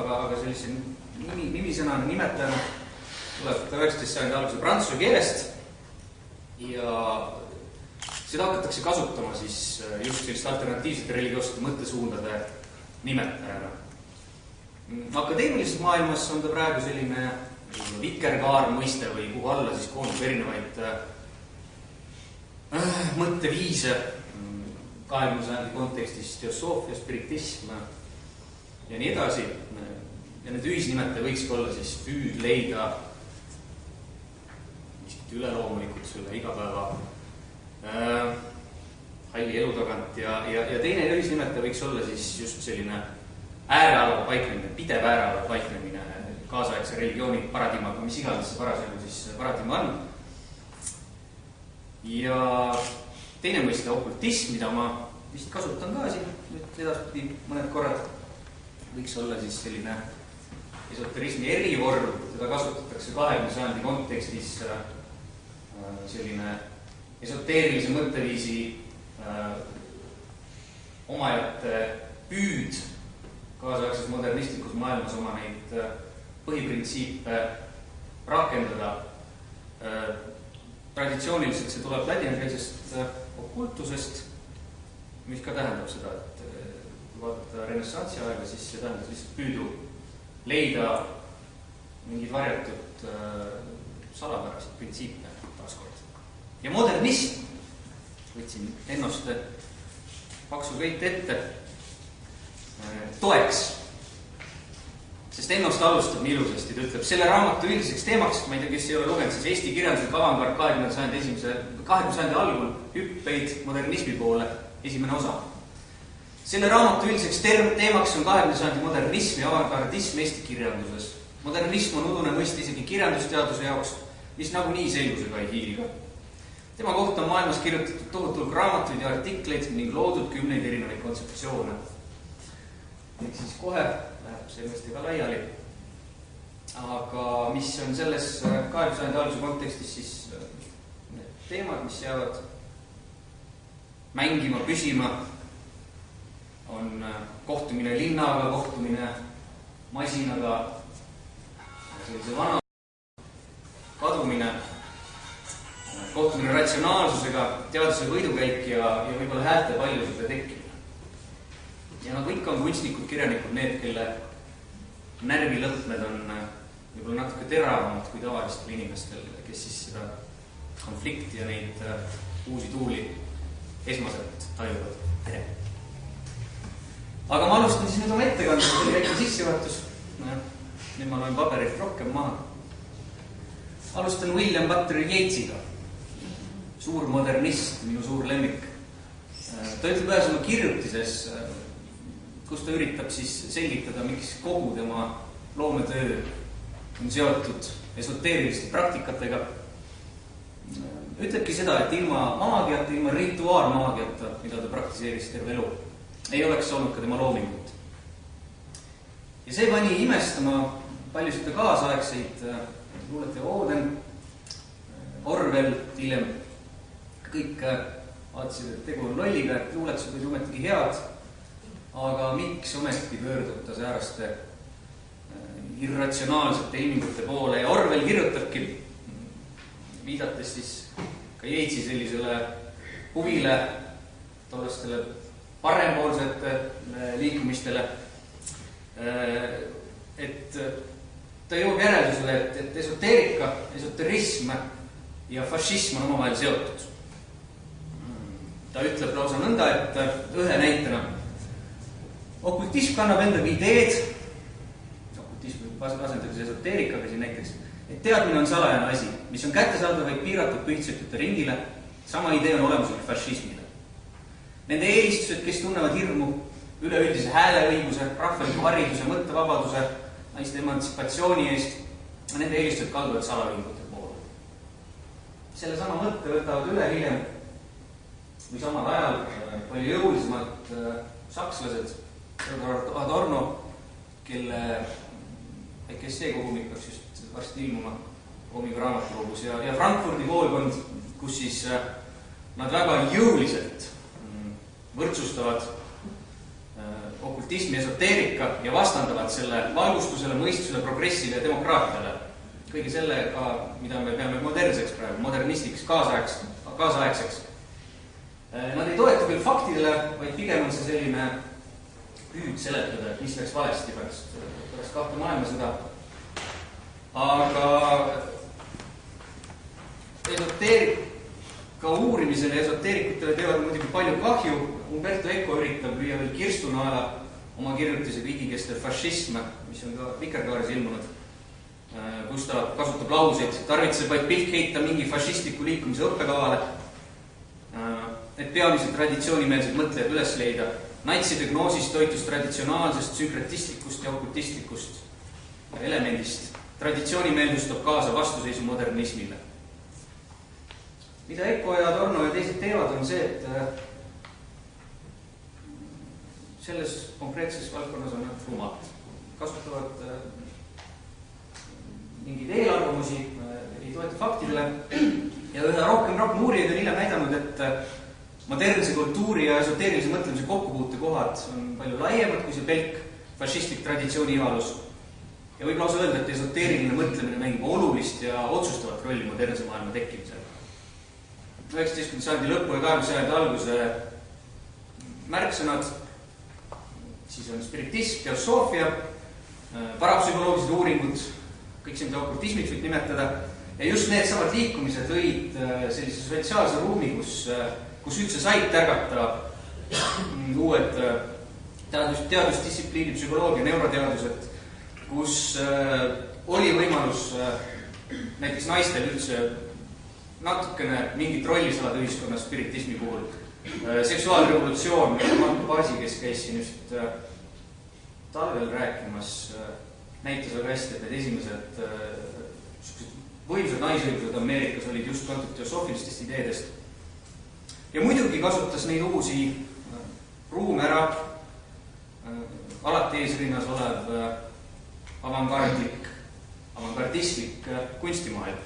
aga sellise nimisõnana nimetajana tuleb 19. sajandi alguse prantsuse keelest ja seda hakatakse kasutama siis just selliste alternatiivsete religioossete mõttesuundade nimetajana. Akadeemilises maailmas on ta praegu selline vikerkaar mõiste või kuhu alla siis koondub erinevaid mõtteviise 20. sajandi kontekstis, teosoofia, spiritism ja nii edasi. Ja need ühisnimetaja võikski olla siis püüd leida miskit üleloomulikult selle igapäeva halli elu tagant ja teine ühisnimetaja võiks olla siis just selline äärealal paiknemine, pidev äärealal paiknemine kaasaegse religiooni paradigmaga, mis iganes see parasjagu siis paradigma on. Ja teine mõiste okultism, mida ma vist kasutan ka siin nüüd edaspidi mõned korrad, võiks olla siis selline esoterismi erivorm, teda kasutatakse 20. sajandi kontekstis selline esoteerilise mõtteviisi omajate püüd kaasaegses modernistlikus maailmas oma neid põhiprintsiipe rakendada. Traditsiooniliselt see tuleb ladinakeelsest okultusest, mis ka tähendab seda, et kui vaadata renessansi aega, siis see tähendab lihtsalt püüdu leida mingid varjatud salapäraseid printsiipe taaskord. Ja modernism, võtsin Ennoste paksu köit ette, toeks. Sest Ennost alustab nii ilusasti, ta ütleb, selle raamatu üldiseks teemaks, ma ei tea, kes ei ole lugenud, siis Eesti kirjanduslik avangard 20. sajandi algul hüppeid modernismi poole, esimene osa. Selle raamatu üldiseks teemaks on 20. sajandi modernism ja avangardism Eesti kirjanduses. Modernism on udune mõiste isegi kirjandusteaduse jaoks, mis nagunii selgusega ei hiilga. Tema kohta on maailmas kirjutatud tohutul raamatuid ja artikleid ning loodud 10 erinevaid kontseptsioone. Ehk siis kohe läheb sellest ka laiali. Aga mis on selles 20. sajandi alguse kontekstis siis need teemad, mis jäävad mängima, püsima, on kohtumine linnaga, kohtumine masinaga, sellise vana kadumine, kohtumine ratsionaalsusega, teaduse võidukäik ja võib-olla häälte paljususe tekkimine. Ja nagu ikka on kunstnikud, kirjanikud need, kelle närvilõhmed on võib-olla natuke teravamad kui tavalistel inimestel, kes siis seda konflikti ja neid uusi tuuli esmaselt tajuvad. Aga ma alustan siis nüüd oma ettekandega, see oli väike sissejuhatus. Nüüd ma loen paberit rohkem maha. Alustan William Butler Yeatsiga. Suur modernist, minu suur lemmik. Ta ütleb ühes oma kirjutises, kus ta üritab siis selgitada, miks kogu tema loometöö on seotud esoteeriliste praktikatega. Ütlebki seda, et ilma maagiata, ilma rituaalmaagiata, mida ta praktiseeris terve elu, ei oleks olnud ka tema loomingut. Ja see pani imestama paljusid kaasaegseid, luulete Oden, Orwell, hiljem kõik vaatasid, et tegu on lolliga, et luuletused olid ometigi head, aga miks ometi pöördub ta sääraste irratsionaalsete ilmingute poole ja Orwell kirjutabki, viidates siis ka Yeatsi sellisele huvile, tollastele parempoolsete liikumistele, et ta jõuab järeldusele, et esoteerika, esoterism ja fašism on omavahel seotud. Ta ütleb lausa nõnda, et ühe näitena okultism kannab endaga ideed, okultism asendaks esoteerikaga siin näiteks, et teadmine on salajane asi, mis on kättesaadav vaid piiratud pühtsõtute ringile, sama idee on olemuslik fašismile. Nende eelistused, kes tunnevad hirmu üleüldise hääleõiguse, rahvaliku hariduse, mõttevabaduse, naiste emantsipatsiooni eest, nende eelistused kalduvad salaühingute poole. Selle sama mõtte võtavad üle hiljem või samal ajal palju jõulisemalt sakslased, Adorno, kelle essee kogumik peaks just varsti ilmuma Omiga raamatukogus ja Frankfurdi koolkond, kus siis nad väga jõuliselt võrdsustavad okultism ja esoteerika ja vastandavad selle valgustusele, mõistusele, progressile ja demokraatiale. Kõige sellega, mida me peame modernseks praegu, modernistiks, kaasaegseks. Nad ei toeta küll faktidele, vaid pigem on see selline püüd seletada, et mis läks valesti pärast kahte maailmasõda. Aga esoteerika uurimisele ja esoteerikutele teevad muidugi palju kahju. Umberto Eco üritab lüüa veel kirstunaela oma kirjutisega igikestev fašism, mis on ka Vikerkaares ilmunud, kus ta kasutab lauseid, tarvitseb vaid pilk heita mingi fašistliku liikumise õppekavale, et peamiselt traditsioonimeelsed mõtlejad üles leida. Natside gnoosis toitus traditsionaalsest, sünkretistlikust ja okultistlikust elemendist. Traditsioonimeeldus toob kaasa vastuseisu modernismile. Mida Eco ja Adorno ja teised teevad, on see, et selles konkreetses valdkonnas on nad rumalad. Kasutavad mingeid eelarvamusi, ei toeta faktidele ja üha rohkem uurijaid on hiljem näidanud, et modernse kultuuri ja esoteerilise mõtlemise kokkupuutekohad on palju laiemad kui see pelk fašistlik traditsiooni ivalus. Ja võib lausa öelda, et esoteeriline mõtlemine mängib olulist ja otsustavat rolli modernse maailma tekkimisel. 19. sajandi lõpu ja 20. sajandi alguse märksõnad, siis on spiritism, teosoofia, parapsühholoogilised uuringud, kõik see, mida okultismiks võib nimetada, ja just need samad liikumised lõid sellise sotsiaalse ruumi, kus üldse said tärgata uued teadusdistsipliini, psühholoogia, neuroteadused, kus oli võimalus näiteks naistel üldse natukene mingit rolli saada ühiskonnas spiritismi puhul. Seksuaalrevolutsioon, Marko Paasi, kes käis siin just talvel rääkimas, näitas väga hästi, et need esimesed võimsad naisõigused Ameerikas olid just kantud teosoofilistest ideedest. Ja muidugi kasutas neid uusi ruume ära alati eesrinnas olev avangardistlik kunstimaailm.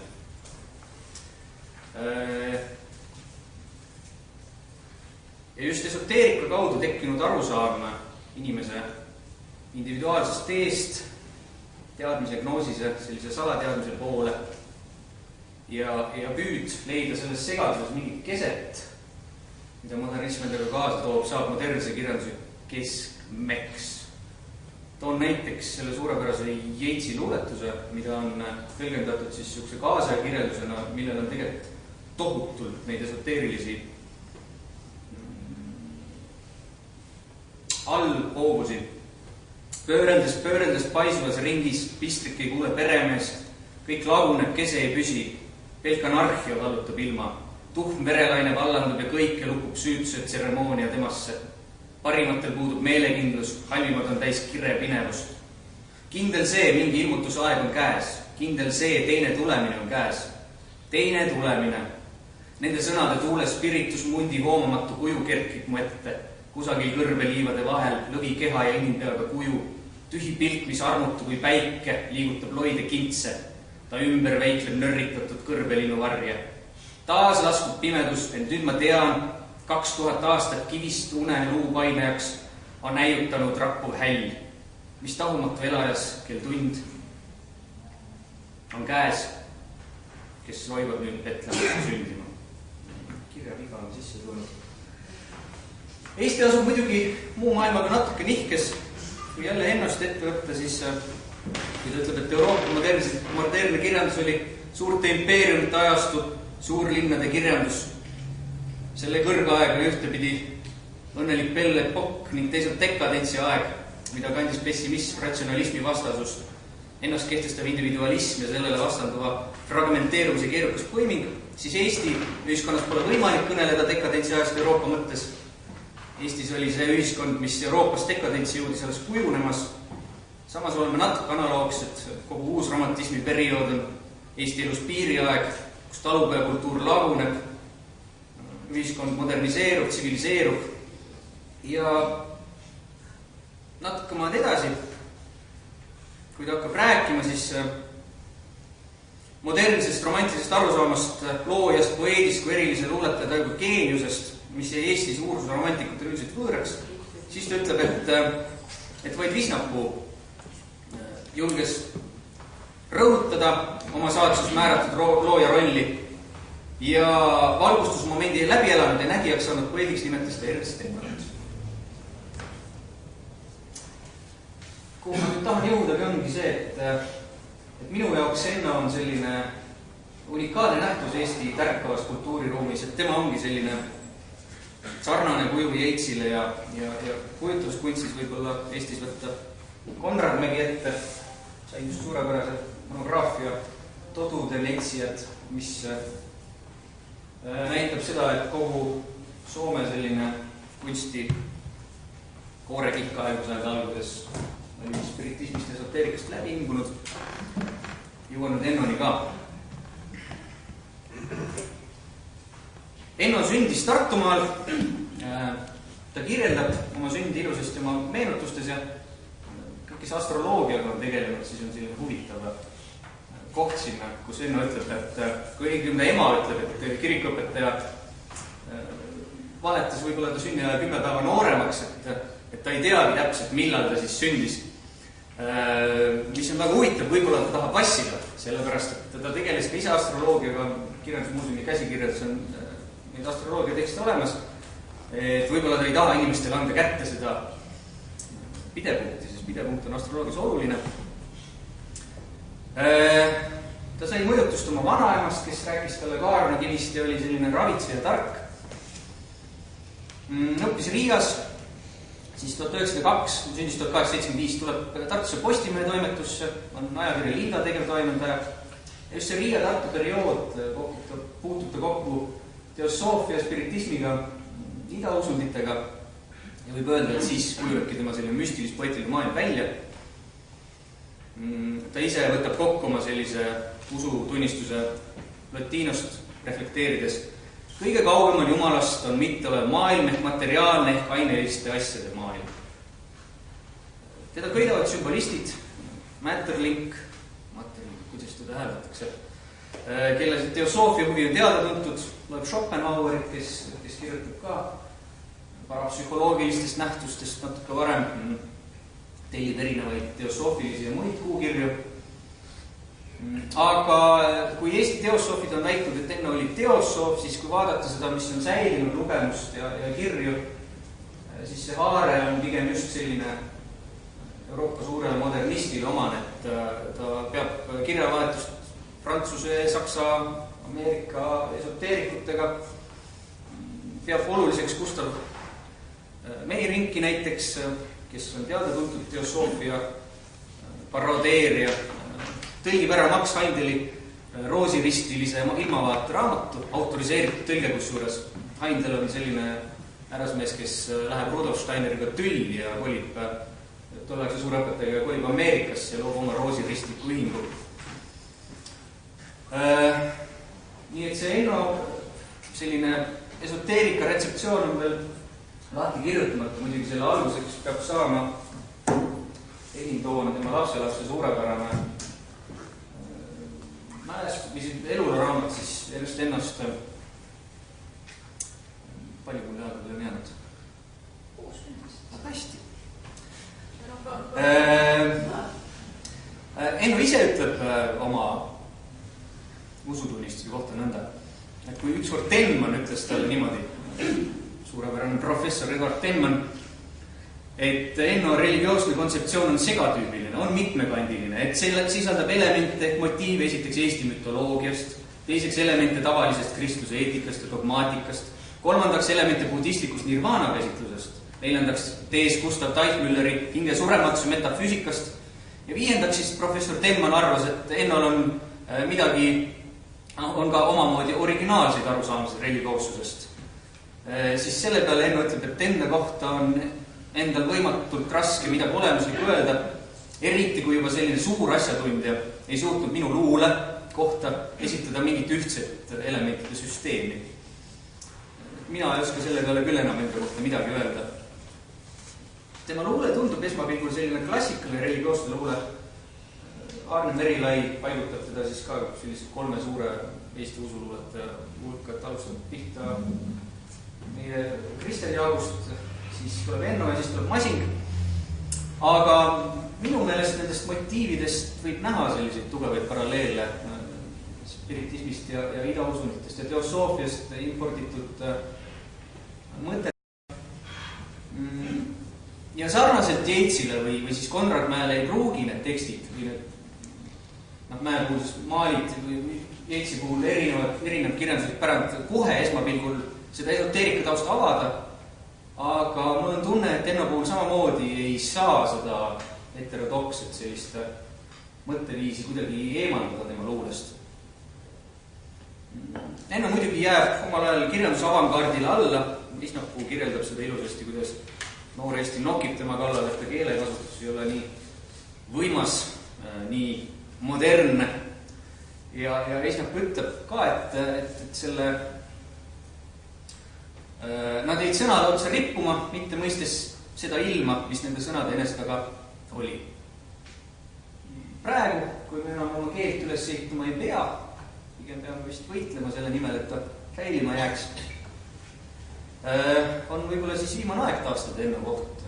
Ja just esoteerika kaudu tekkinud arusaam inimese individuaalsest teest, teadmise, gnoosise, sellise salateadmise poole ja püüd leida selles segaduses mingit keset, mida modernism endaga kaasa toob, saab modernse kirjanduse keskmeks. Toon näiteks selle suurepärase Yeatsi luuletuse, mida on tõlgendatud siis niisuguse kaasaja kirjeldusena, millel on tegelikult tohutult neid esoteerilisi allhoovusi. Pööreldes paisuvas ringis pistrik ei kuule peremeest, kõik laguneb, kese ei püsi, pelk anarhia vallutab ilma, tuhm verelaine vallandub ja kõike lukub süütuse tseremoonia temasse. Parimatel puudub meelekindlus, halvimad on täis kire pinevust. Kindel see, mingi ilmutusaeg on käes, kindel see, teine tulemine on käes. Teine tulemine. Nende sõnade tuule spiritus mundi hoomamatu kuju kerkib mu ette, kusagil kõrbeliivade vahel, lõvi keha ja inimpeaga kuju, tühi pilk, mis armutu kui päike, liigutab loide kintse, ta ümber veikleb nörritatud kõrbelinnu varje. Taas laskub pimedus, ent nüüd ma tean, 2000 aastat kivist une luupainajaks on näiutanud rappuv häll, mis tahumatu elajas kell tund on käes, kes roibab nüüd Betlehemi sündima. Kirja viga on sisse tulnud. Eesti asub muidugi muu maailmaga natuke nihkes. Kui jälle ennast ette võtta, siis kui ta ütleb, et Euroopa modernne kirjandus oli suurte impeeriumite ajastu, suurlinnade kirjandus. Selle kõrgaeg oli ühtepidi õnnelik Belle Epoque ning teisalt dekadentsi aeg, mida kandis pessimism, ratsionalismi vastasust, ennast kehtestav individualism ja sellele vastanduva fragmenteerumise keerukas poiming, siis Eesti ühiskonnas pole võimalik kõneleda dekadentsi ajast Euroopa mõttes. Eestis oli see ühiskond, mis Euroopas dekadentsi jõudis alles kujunemas. Samas oleme natuke analoogsed, kogu uus romantismi periood on Eesti elus piiriaeg, kus talupojakultuur laguneb, ühiskond moderniseerub, tsiviliseerub ja natuke maad edasi, kui ta hakkab rääkima, siis modernsest romantilisest arusaamast loojast, poeedist kui erilise luuletaja geeniusest, mis jäi Eesti suuruse romantikutele üldiselt võõraks, siis ta ütleb, et et vaid Visnapuu julges rõhutada oma saatuses määratud looja rolli ja valgustusmomendi läbi elanud ja nägijaks saanud poeediks nimetas ta Ernst Ennot. Kuhu ma nüüd tahan jõudagi ongi see, et minu jaoks Enno on selline unikaalne nähtus Eesti tärkavas kultuuriruumis, et tema ongi selline sarnane kuju Yeatsile ja kujutluskunstis võib-olla Eestis võtta Konrad Mägi ette, sai just suurepärase monograafia Todude letsijad, mis näitab seda, et kogu Soome selline kunsti koorekikk aegusajad alguses oli spiritismist ja esoteerikast läbi imbunud, jõuanud Ennoni ka. Enno sündis Tartumaal, ta kirjeldab oma sündi ilusasti oma meenutustes ja kes astroloogiaga on tegelenud, siis on selline huvitav koht sinna, kus Enno ütleb, et kui õigem ta ema ütleb, et kirikuõpetaja valetas võib-olla ta sünniaja 10 päeva nooremaks, et ta ei teagi täpselt, millal ta siis sündis. Mis on väga huvitav, võib-olla ta tahab vassida, sellepärast, et ta tegeles ka ise astroloogiaga, Kirjandusmuuseumi käsikirjades on neid astroloogia tekste olemas, et võib-olla ta ei taha inimestele anda kätte seda pidepunkti, sest pidepunkt on astroloogias oluline. Ta sai mõjutust oma vanaemast, kes rääkis talle kaarnakivist ja oli selline ravitseja tark. Õppis Riigas, siis 1902, sündis 1875, tuleb Tartusse Postimehe toimetusse, on ajakirja Liida tegevtoimendaja. Ja just see Riia-Tartu periood puutub ta kokku teosoofia, spiritismiga, idausunditega ja võib öelda, et siis kujubki tema selline müstilis-poetiline maailm välja. Ta ise võtab kokku oma sellise usutunnistuse latiinost reflekteerides. Kõige kaugem on Jumalast on mitteolev maailm ehk materiaalne ehk aineliste asjade maailm. Teda kõidavad sümbolistid, Maeterlinck, kuidas teda hääldatakse, kelle teosoofia huvi on teada tuntud, loeb Schopenhauerit, kes kirjutab ka parapsühholoogilistest nähtustest natuke varem, tellib erinevaid teosoofilisi ja muid kuukirju. Aga kui Eesti teosoofid on väitnud, et Enno oli teosoof, siis kui vaadata seda, mis on säilinud lugemust ja kirju, siis see haare on pigem just selline Euroopa suurele modernistile omane, et ta peab kirjavahetust Prantsuse, Saksa, Ameerika esoteerikutega, peab oluliseks Gustav Meirinki näiteks, kes on teada-tuntud teosoofia parodeerija, tõlgib ära Max Heindeli roosiristilise ilmavaate raamatu, autoriseeritud tõlge kusjuures. Heindel on selline härrasmees, kes läheb Rudolf Steineriga tülli ja kolib tolleaegse suurõpetajaga kolib Ameerikasse ja loob oma roosiristliku ühingu. Nii et see Enno selline esoteerika retseptsioon on veel lahti kirjutamata, muidugi selle alguseks peab saama elintoona tema lapselapse suurepärane eluraamat siis Ernst Ennost. Palju mul aega veel on jäänud? 6 minutist. Väga hästi. Enno ise ütleb oma usutunnistuse kohta nõnda, et kui ükskord Tenman ütles talle niimoodi, suurepärane professor Edward Tenman, et Enno religioosne kontseptsioon on segatüübiline, on mitmekandiline, et see sisaldab elemente ehk motiive esiteks Eesti mütoloogiast, teiseks elemente tavalisest kristluse eetikast ja dogmaatikast, kolmandaks elemente budistlikust nirvana käsitlusest, neljandaks tees Gustav Teichmülleri hinge surematuse metafüüsikast ja viiendaks siis professor Tenman arvas, et Ennol on ka omamoodi originaalseid arusaamisi religioossusest. Siis selle peale Enno ütleb, et enda kohta on endal võimatult raske midagi olemuslikku öelda, eriti kui juba selline suur asjatundja ei suutnud minu luule kohta esitada mingit ühtset elementide süsteemi. Mina ei oska selle peale küll enam enda kohta midagi öelda. Tema luule tundub esmapilgul selline klassikaline religioosne luule. Arne Merilai paigutab teda siis ka sellise 3 suure Eesti usuluulete hulka, et alustab pihta meie Kristjan Jaagust, siis tuleb Enno ja siis tuleb Masing. Aga minu meelest nendest motiividest võib näha selliseid tugevaid paralleele spiritismist ja idausunitest ja teosoofiast imporditud mõtet. Ja sarnaselt Yeatsile või siis Konrad Mäele ei pruugi need tekstid või need Mäe puhul siis maalid või Yeatsi puhul erinev kirjanduslik pärand kohe esmapilgul seda esoteerika tausta avada, aga mul on tunne, et Enno puhul samamoodi ei saa seda heterodokset sellist mõtteviisi kuidagi eemaldada tema luulest. Enno muidugi jääb omal ajal kirjanduse avangardile alla, Visnapuu kirjeldab seda ilusasti, kuidas noor Eesti nokib tema kallal, et ta keelekasutus ei ole nii võimas, nii modernne. Ja Visnapuu ütleb ka, et selle nad jäid sõnade otsa rippuma, mitte mõistes seda ilma, mis nende sõnade enest taga oli. Praegu, kui me enam oma keelt üles ehituma ei pea, pigem peame vist võitlema selle nimel, et ta säilima jääks, on võib-olla siis viimane aeg taastada Enno koht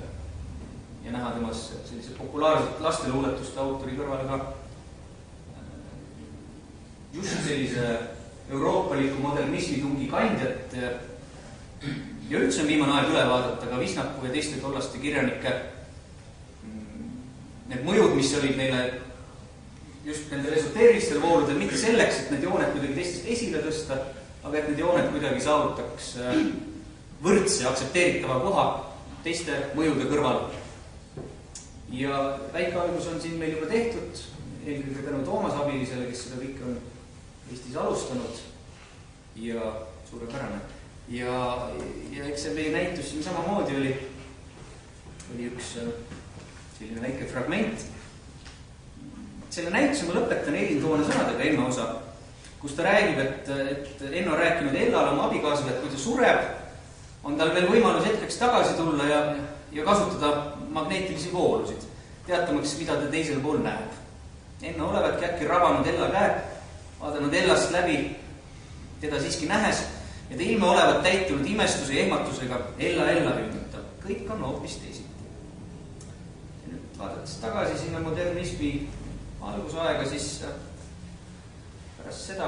ja näha temas sellise populaarset lasteluuletuste autori kõrvale ka just sellise euroopaliku modernismi tungi kandjat ja üldse on viimane aeg üle vaadata ka Visnapuu ja teiste tollaste kirjanike need mõjud, mis olid neile just nendel esoteerilistel vooludel, mitte selleks, et need jooned kuidagi teistest esile tõsta, aga et need jooned kuidagi saavutaks võrdse aktsepteeritava koha teiste mõjude kõrval. Ja väike algus on siin meil juba tehtud, eelkõige tänu Toomas Abilisele, kes seda kõike on Eestis alustanud ja suurepärane. Ja eks see meie näitus siin samamoodi oli üks selline väike fragment. Selle näituse ma lõpetan Elin Toone sõnadega Enno osa, kus ta räägib, et Enno on rääkinud Ellale oma abikaasale, et kui ta sureb, on tal veel võimalus hetkeks tagasi tulla ja kasutada magneetilisi voolusid, teatamaks, mida ta teisel pool näeb. Enno olevatki äkki rabanud Ella käe, vaadanud Ellast läbi, teda siiski nähes, ja ta ilme olevat täitunud imestuse ja ehmatusega Ella hüüdnutab. Kõik on hoopis teisiti. Ja nüüd vaadates tagasi sinna modernismi algusaega, siis pärast seda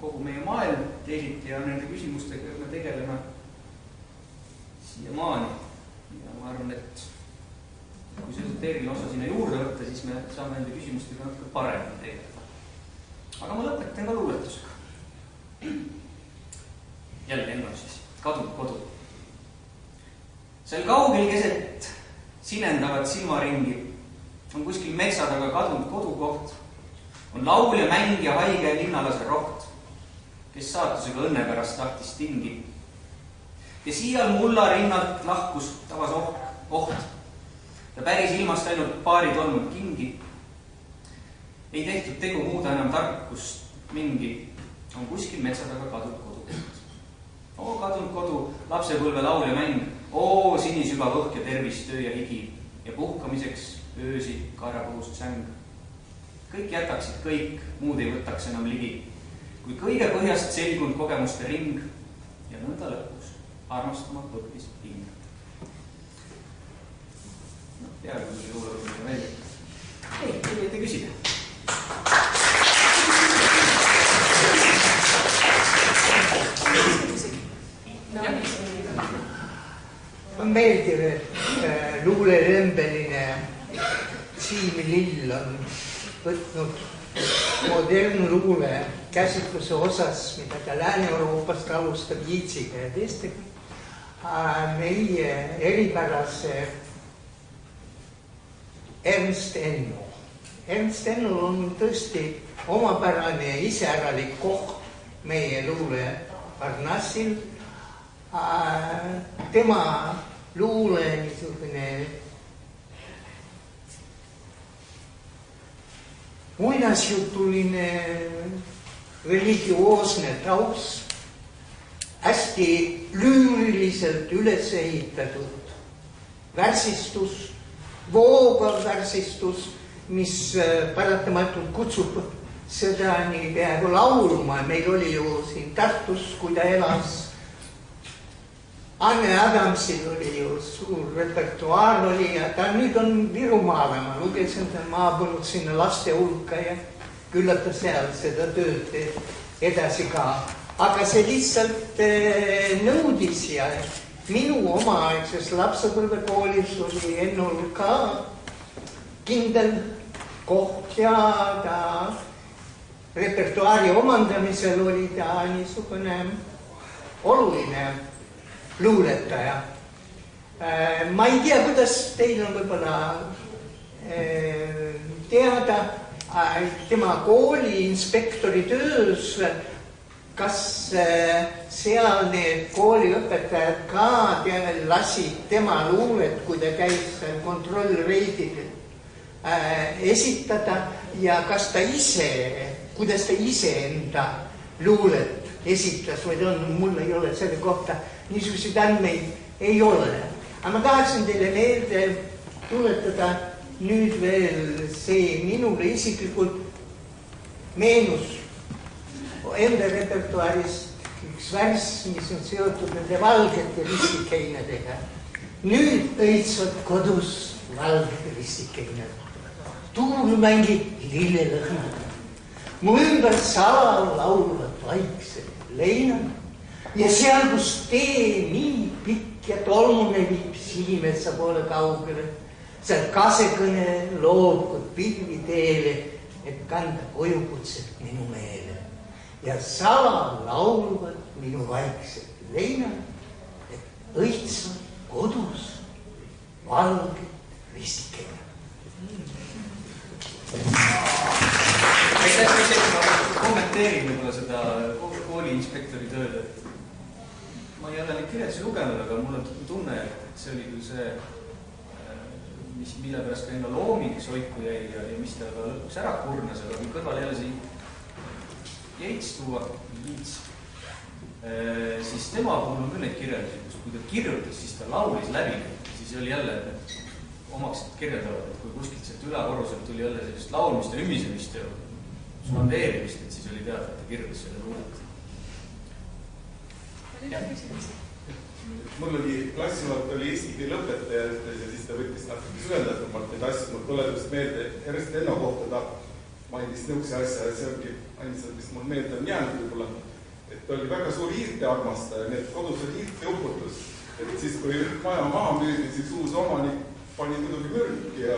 kogu meie maailm teisiti ja nende küsimustega me tegeleme siiamaani. Ja ma arvan, et kui see esoteeriline osa sinna juurde võtta, siis me saame nende küsimustega natuke paremini tegeleda. Aga ma lõpetan ka luuletusega. Jälle Enno siis, kadunud kodu. Seal kaugel keset sinendavat silmaringi on kuskil metsa taga kadunud kodukoht, on laul ja mäng ja haige linnalase roht, kes saatusega õnne pärast tahtis tingi. Ja siia mulla rinnalt lahkus tavas oht ja päris ilmast ainult paari tolnud kingi. Ei tehtud tegu muuda enam tarkust mingi, on kuskil metsa taga kadunud kodukoht. Oo kadunud kodu, lapsepõlve laul ja mäng, oo sinisügav õhk ja tervis, töö ja higi ja puhkamiseks öösi kaerapuust säng. Kõik jätaksid kõik, muud ei võtaks enam ligi, kui kõige põhjast selgunud kogemuste ring ja nõnda lõpus armastama põppis hing. Peaaegu kui luuletamine välja. Ei, te võite küsida. On meeldiv, et luulerembeline Siim Lill on võtnud modernluule käsitluse osas, mida ta Lääne-Euroopast alustab Yeatsiga ja teistega, meie eripärase Ernst Enno. Ernst Ennol on tõesti omapärane ja iseäralik koht meie luule Parnassil. Tema luule niisugune muinasjutuline religioosne taust, hästi lüüriliselt üles ehitatud värsistus, voogav värsistus, mis paratamatult kutsub seda nii peaaegu laulma. Meil oli ju siin Tartus, kui ta elas, Anne Adamsil oli ju suur repertuaar oli ja ta nüüd on Virumaale, ma lugesin, ta maabunud sinna laste hulka ja küllap ta seal seda tööd edasi ka. Aga see lihtsalt nõudis ja minu omaaegses lapsepõlvekoolis oli Ennul ka kindel koht ja ta repertuaari omandamisel oli ta niisugune oluline luuletaja. Ma ei tea, kuidas teil on võib-olla teada tema kooli inspektori töös, kas seal need kooliõpetajad ka lasid tema luulet, kui ta käis kontrollreididel esitada ja kas ta ise, kuidas ta ise enda luulet esitas või mul ei ole selle kohta niisuguseid andmeid ei ole. Aga ma tahaksin teile meelde tuletada nüüd veel see minule isiklikult meenus enda repertuaarist üks värss, mis on seotud nende valgete ristikeinadega. Nüüd õitsvad kodus valgete ristikeinad. Tuul mängib lillelõhnad. Mu ümber salal laulvad vaiksed leinad. Ja seal, kus tee nii pikk ja tolmune viib Sinimetsa poole kaugele, seal kasekõne loobkud pilvi teele, et kanda kojukutset minu meele. Ja salal laulvad minu vaiksed leinad, et õitsvad kodus valged ristikeinad. Ma kommenteerin võib-olla seda kooli inspektori tööd, et ma ei ole neid kirjeldusi lugenud, aga mul on tunne, et see oli küll see, mille pärast ka enda looming soiku jäi ja mis ta ka lõpuks ära kurnas, aga kui kõrval jälle see Jeits tuua, siis tema puhul on küll neid kirjeldusi, kus kui ta kirjutas, siis ta laulis läbi, siis oli jälle omaks kirjeldavad, et kui kuskilt sealt ülakorruselt tuli jälle sellist laulmist ja ümisemist ja skandeerimist, et siis oli teada, et ta kirjutas selle luulet. Mul oli klassijuhataja oli eesti keele õpetaja ja siis ta võttis natuke süvendatumalt neid asju. Mul tuletus meelde Ernst Enno kohta, ta mainis nõukse asja ja see ongi ainsad, mis mul meelde on jäänud võib-olla, et ta oli väga suur hiirte armastaja, nii et kodus oli hiirte uputus. Et siis, kui maja maha müüdi, siis uus omanik pani muidugi mürki ja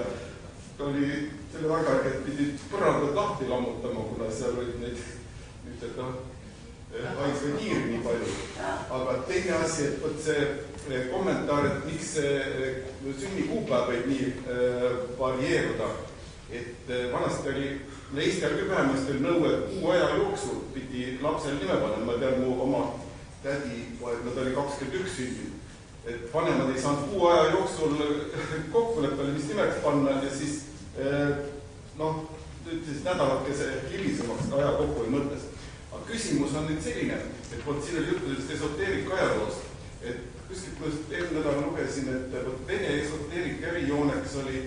ta oli selle väga, et pidi põrandad lahti lammutama, kuna seal olid neid haisvaid hiiri nii palju. Aga teine asi, et võt see kommentaar, et miks see sünnikuupäev võib nii varieeruda, et vanasti oli, Eesti oli vähemasti oli nõue, et kuu aja jooksul pidi lapsel nime panna. Ma tean, mu oma tädi, nad oli 21 sündinud, et vanemad ei saanud kuu aja jooksul kokkuleppele, mis nimeks panna ja siis ütlesid nädalakese hilisemaks aja kokkuhoiu mõttes. Aga küsimus on nüüd selline, et võt siin oli juttu sellest esoteerika ajaloost, et kuskilt eelmine nädal lugesin, et Vene esoteerika erijooneks oli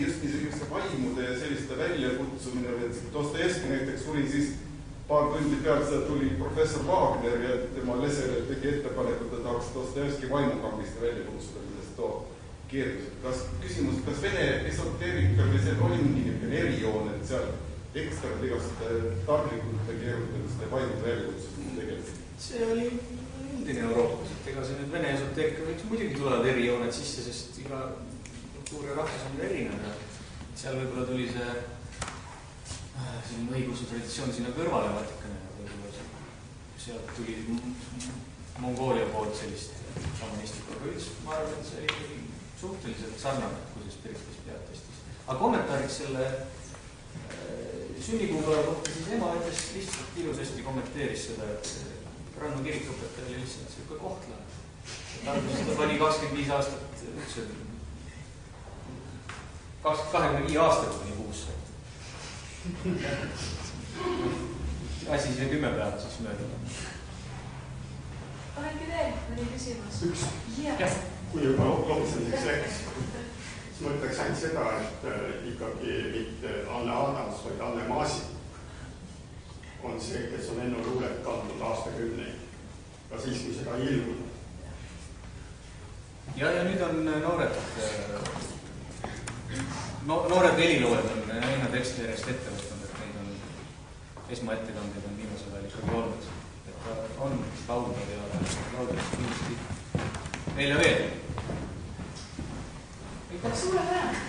just niisuguse vaimude ja selliste väljakutsumine, et Dostojevski näiteks suri siis paar tundi pealt seda tuli professor Wagner ja tema lesele tegi ettepaneku, et ta tahaks Dostojevski vaimukambist välja kutsuda, kuidas too keerus. Küsimus, kas Vene esoteerika või see oli niisugune erijoon, et seal ekstra igast targlikult keerutamist ja vaimude väljakutsustamist tegelikult? See oli üldine Euroopas, et ega see nüüd Vene esoteerika võiks muidugi tulevad erijooned sisse, sest iga kultuur ja rahvus on erinev ja seal võib-olla tuli see õiguse traditsioon sinna kõrvale vatikane ja võib-olla sealt tuli Mongoolia poolt sellist šamanistikku, aga üldse ma arvan, et see oli suhteliselt sarnane, kui see spiritus peatestis. Aga kommentaariks selle sünnikuupäeva kohta siis ema ütles lihtsalt ilusasti kommenteeris seda, et Rannu kirikõpetaja oli lihtsalt selline kohtlane. Alguses ta pani 25 aastat üldse 25 aastat pani kuusse. Asi see 10 päeva siis mööda. Äkki veel mõni küsimus? Üks. Kui juba loomiseks läks, siis ma ütleks ainult seda, et ikkagi mitte Anne Adams, vaid Anne Maasik on see, kes on Enno luulet kandnud aastakümneid, ka siis, kui seda ilmunud. ja nüüd on noored heliloojad on aina teksti järjest ette võtnud, et neid on esmaettekandeid on viimasel ajal ikkagi olnud. Et on lauldav ja lauldav kindlasti veel ja veel. Suure tänu!